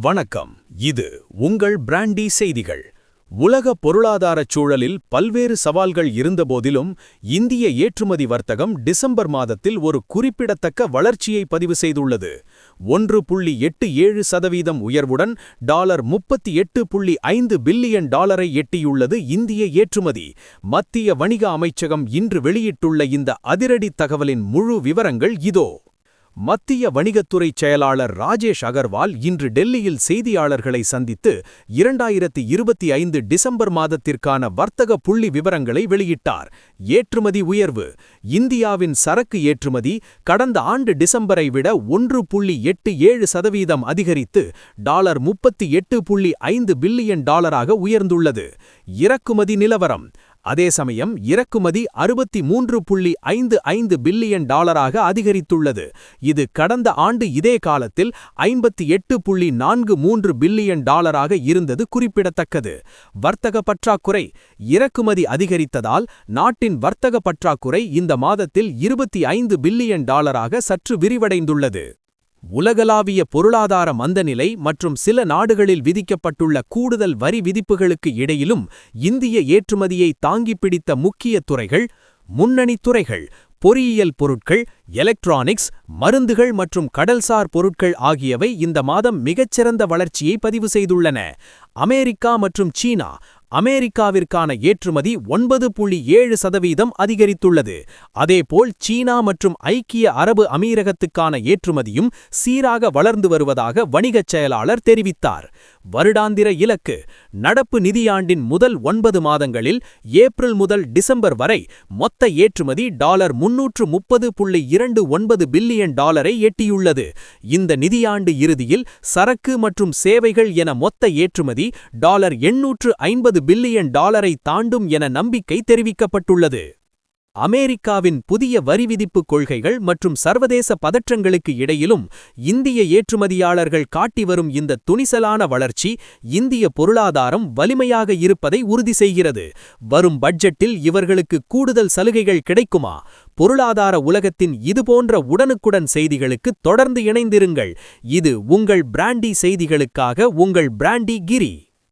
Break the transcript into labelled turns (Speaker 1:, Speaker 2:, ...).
Speaker 1: வணக்கம். இது உங்கள் பிராண்டி செய்திகள். உலக பொருளாதாரச் சூழலில் பல்வேறு சவால்கள் இருந்தபோதிலும் இந்திய ஏற்றுமதி வர்த்தகம் டிசம்பர் மாதத்தில் ஒரு குறிப்பிடத்தக்க வளர்ச்சியை பதிவு செய்துள்ளது. 1.87% உயர்வுடன் $38.5 பில்லியன் எட்டியுள்ளது இந்திய ஏற்றுமதி. மத்திய வணிக அமைச்சகம் இன்று வெளியிட்டுள்ள இந்த அதிரடி தகவலின் முழு விவரங்கள் இதோ. மத்திய வணிகத்துறை செயலாளர் ராஜேஷ் அகர்வால் இன்று டெல்லியில் செய்தியாளர்களை சந்தித்து 2025 டிசம்பர் மாதத்திற்கான வர்த்தக புள்ளி விவரங்களை வெளியிட்டார். ஏற்றுமதி உயர்வு. இந்தியாவின் சரக்கு ஏற்றுமதி கடந்த ஆண்டு டிசம்பரை விட 1.87% அதிகரித்து $38.5 பில்லியன் உயர்ந்துள்ளது. இறக்குமதி நிலவரம். அதே சமயம் இறக்குமதி $63.55 பில்லியன் அதிகரித்துள்ளது. இது கடந்த ஆண்டு இதே காலத்தில் $58.43 பில்லியன் இருந்தது குறிப்பிடத்தக்கது. வர்த்தக பற்றாக்குறை. இறக்குமதி அதிகரித்ததால் நாட்டின் வர்த்தக பற்றாக்குறை இந்த மாதத்தில் $25 பில்லியன் சற்று விரிவடைந்துள்ளது. உலகளாவிய பொருளாதார மந்தநிலை மற்றும் சில நாடுகளில் விதிக்கப்பட்டுள்ள கூடுதல் வரி விதிப்புகளுக்கு இடையிலும் இந்திய ஏற்றுமதியை தாங்கிப் பிடித்த முக்கிய துறைகள். முன்னணி துறைகள் பொறியியல் பொருட்கள், எலக்ட்ரானிக்ஸ், மருந்துகள் மற்றும் கடல்சார் பொருட்கள் ஆகியவை இந்த மாதம் மிகச்சிறந்த வளர்ச்சியை பதிவு செய்துள்ளன. அமெரிக்கா மற்றும் சீனா. அமெரிக்காவிற்கான ஏற்றுமதி 9.7% அதிகரித்துள்ளது. அதேபோல் சீனா மற்றும் ஐக்கிய அரபு அமீரகத்துக்கான ஏற்றுமதியும் சீராக வளர்ந்து வருவதாக வணிகச் செயலாளர் தெரிவித்தார். வருடாந்திர இலக்கு. நடப்பு நிதியாண்டின் முதல் 9 மாதங்களில் ஏப்ரல் முதல் டிசம்பர் வரை மொத்த ஏற்றுமதி $330.29 பில்லியன் எட்டியுள்ளது. இந்த நிதியாண்டு இறுதியில் சரக்கு மற்றும் சேவைகள் என மொத்த ஏற்றுமதி $850 பில்லியன் தாண்டும் என நம்பிக்கை தெரிவிக்கப்பட்டுள்ளது. அமெரிக்காவின் புதிய வரி விதிப்பு கொள்கைகள் மற்றும் சர்வதேச பதற்றங்களுக்கு இடையிலும் இந்திய ஏற்றுமதியாளர்கள் காட்டி வரும் இந்த துணிச்சலான வளர்ச்சி இந்திய பொருளாதாரம் வலிமையாக இருப்பதை உறுதி செய்கிறது. வரும் பட்ஜெட்டில் இவர்களுக்கு கூடுதல் சலுகைகள் கிடைக்குமா? பொருளாதார உலகத்தின் இதுபோன்ற உடனுக்குடன் செய்திகளுக்கு தொடர்ந்து இணைந்திருங்கள். இது உங்கள் பிராண்டி செய்திகளுக்காக உங்கள் பிராண்டி கிரி.